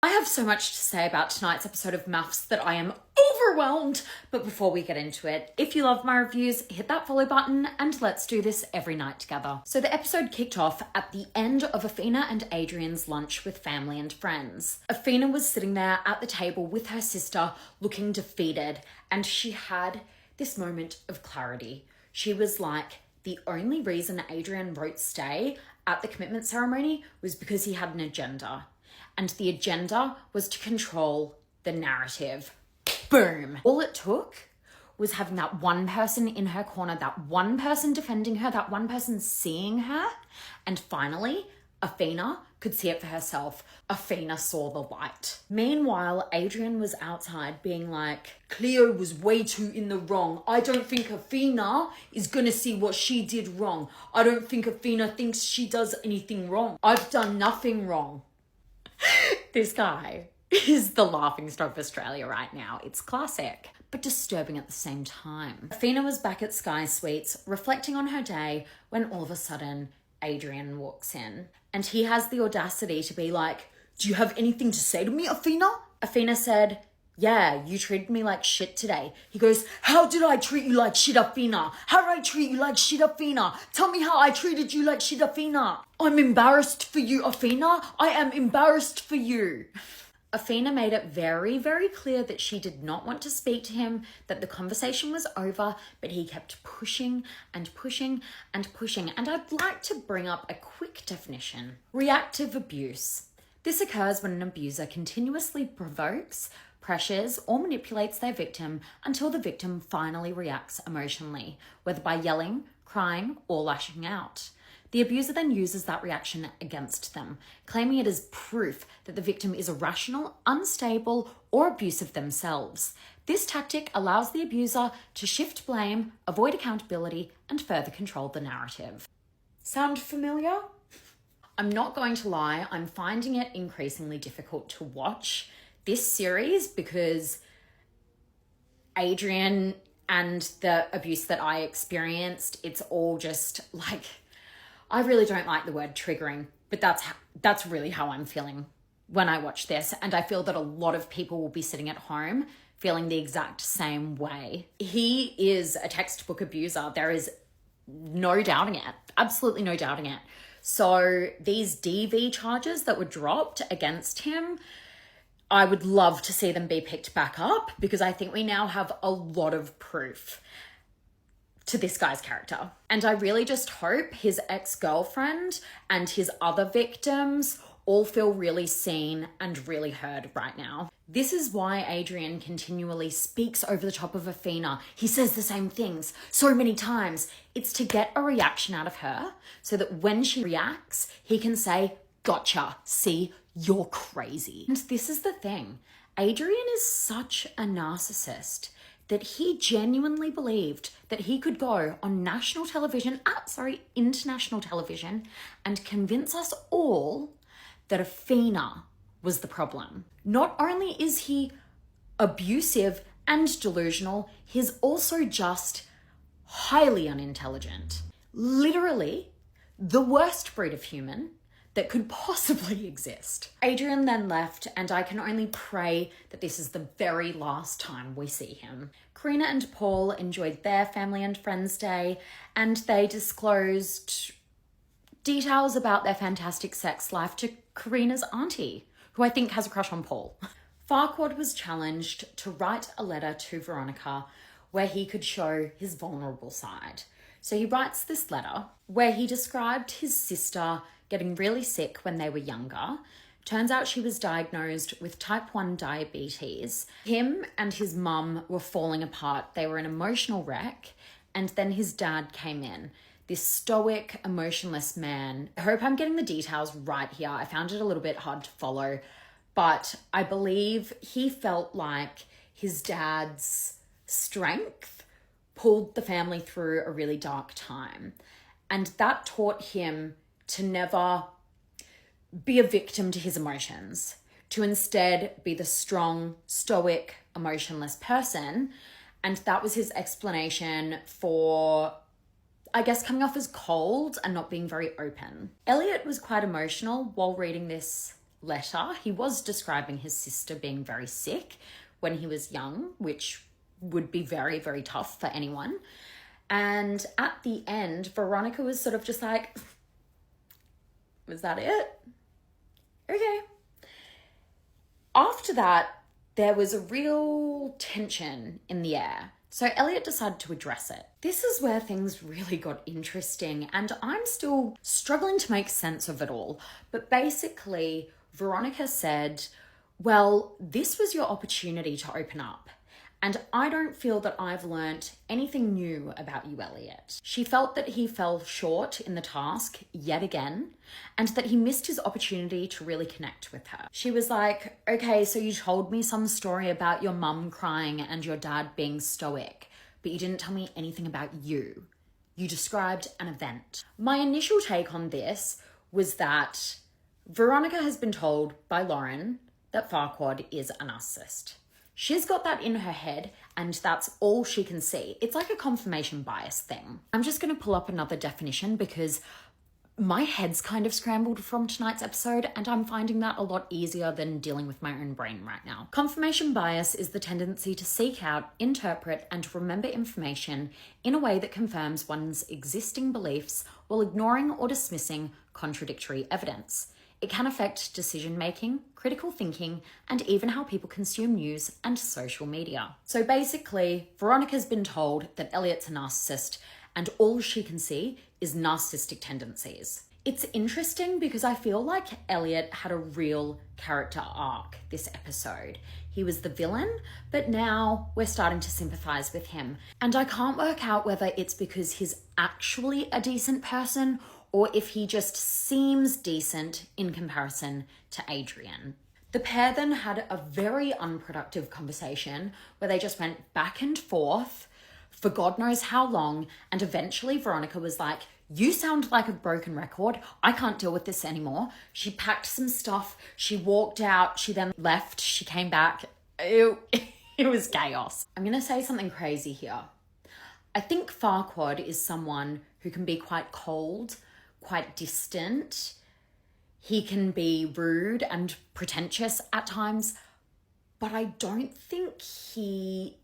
I have so much to say about tonight's episode of MAFS that I am overwhelmed. But before we get into it, if you love my reviews, hit that follow button and let's do this every night together. So the episode kicked off at the end of Athena and Adrian's lunch with family and friends. Athena was sitting there at the table with her sister looking defeated, and she had this moment of clarity. She was like, the only reason Adrian wrote stay at the commitment ceremony was because he had an agenda. And the agenda was to control the narrative. Boom. All it took was having that one person in her corner, that one person defending her, that one person seeing her. And finally, Athena could see it for herself. Athena saw the light. Meanwhile, Adrian was outside being like, Cleo was way too in the wrong. I don't think Athena is gonna see what she did wrong. I don't think Athena thinks she does anything wrong. I've done nothing wrong. This guy is the laughingstock of Australia right now. It's classic, but disturbing at the same time. Athena was back at Sky Suites, reflecting on her day, when all of a sudden, Adrian walks in. And he has the audacity to be like, do you have anything to say to me, Athena? Athena said, yeah, you treated me like shit today. He goes, how did I treat you like shit, Athena? How did I treat you like shit, Athena? Tell me how I treated you like shit, Athena. I'm embarrassed for you, Athena. I am embarrassed for you. Athena made it very, very clear that she did not want to speak to him, that the conversation was over, but he kept pushing and pushing and pushing. And I'd like to bring up a quick definition. Reactive abuse. This occurs when an abuser continuously provokes, pressures, or manipulates their victim until the victim finally reacts emotionally, whether by yelling, crying, or lashing out. The abuser then uses that reaction against them, claiming it as proof that the victim is irrational, unstable, or abusive themselves. This tactic allows the abuser to shift blame, avoid accountability, and further control the narrative. Sound familiar? I'm not going to lie, I'm finding it increasingly difficult to watch this series because Adrian and the abuse that I experienced, it's all just like, I really don't like the word triggering, but that's really how I'm feeling when I watch this. And I feel that a lot of people will be sitting at home feeling the exact same way. He is a textbook abuser. There is no doubting it. Absolutely no doubting it. So these DV charges that were dropped against him, I would love to see them be picked back up because I think we now have a lot of proof to this guy's character. And I really just hope his ex-girlfriend and his other victims all feel really seen and really heard right now. This is why Adrian continually speaks over the top of Athena. He says the same things so many times. It's to get a reaction out of her so that when she reacts, he can say, gotcha, see, you're crazy. And this is the thing. Adrian is such a narcissist that he genuinely believed that he could go on international television, and convince us all that Athena was the problem. Not only is he abusive and delusional, he's also just highly unintelligent. Literally the worst breed of human that could possibly exist. Adrian then left, and I can only pray that this is the very last time we see him. Karina and Paul enjoyed their family and friends day, and they disclosed details about their fantastic sex life to Karina's auntie, who I think has a crush on Paul. Farquaad was challenged to write a letter to Veronica where he could show his vulnerable side. So he writes this letter where he described his sister getting really sick when they were younger. Turns out she was diagnosed with type 1 diabetes. Him and his mum were falling apart. They were an emotional wreck. And then his dad came in, this stoic, emotionless man. I hope I'm getting the details right here. I found it a little bit hard to follow, but I believe he felt like his dad's strength pulled the family through a really dark time. And that taught him to never be a victim to his emotions, to instead be the strong, stoic, emotionless person. And that was his explanation for, I guess, coming off as cold and not being very open. Elliot was quite emotional while reading this letter, he was describing his sister being very sick when he was young, which would be very, very tough for anyone. And at the end, Veronica was sort of just like, was that it? Okay. After that, there was a real tension in the air. So Elliot decided to address it. This is where things really got interesting, and I'm still struggling to make sense of it all. But basically, Veronica said, well, this was your opportunity to open up. And I don't feel that I've learnt anything new about you, Elliot. She felt that he fell short in the task yet again, and that he missed his opportunity to really connect with her. She was like, okay, so you told me some story about your mum crying and your dad being stoic, but you didn't tell me anything about you. You described an event. My initial take on this was that Veronica has been told by Lauren that Farquaad is a narcissist. She's got that in her head, and that's all she can see. It's like a confirmation bias thing. I'm just going to pull up another definition because my head's kind of scrambled from tonight's episode, and I'm finding that a lot easier than dealing with my own brain right now. Confirmation bias is the tendency to seek out, interpret, and remember information in a way that confirms one's existing beliefs while ignoring or dismissing contradictory evidence. It can affect decision-making, critical thinking, and even how people consume news and social media. So basically, Veronica's been told that Elliot's a narcissist, and all she can see is narcissistic tendencies. It's interesting because I feel like Elliot had a real character arc this episode. He was the villain, but now we're starting to sympathize with him. And I can't work out whether it's because he's actually a decent person or if he just seems decent in comparison to Adrian. The pair then had a very unproductive conversation where they just went back and forth for God knows how long, and eventually Veronica was like, you sound like a broken record. I can't deal with this anymore. She packed some stuff, she walked out, she then left, she came back. It was chaos. I'm gonna say something crazy here. I think Farquaad is someone who can be quite cold, quite distant. He can be rude and pretentious at times, but I don't think he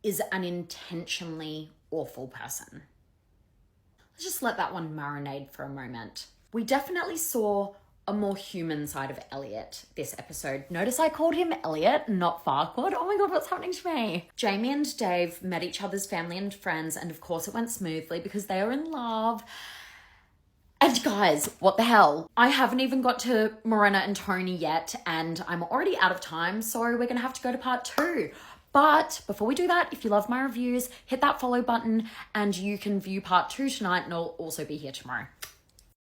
is an intentionally awful person. Let's just let that one marinate for a moment. We definitely saw a more human side of Elliot this episode. Notice I called him Elliot, not Farquaad. Oh my God, what's happening to me? Jamie and Dave met each other's family and friends, and of course it went smoothly because they are in love. And guys, what the hell? I haven't even got to Morena and Tony yet, and I'm already out of time, so we're gonna have to go to part 2. But before we do that, if you love my reviews, hit that follow button and you can view part 2 tonight, and I'll also be here tomorrow.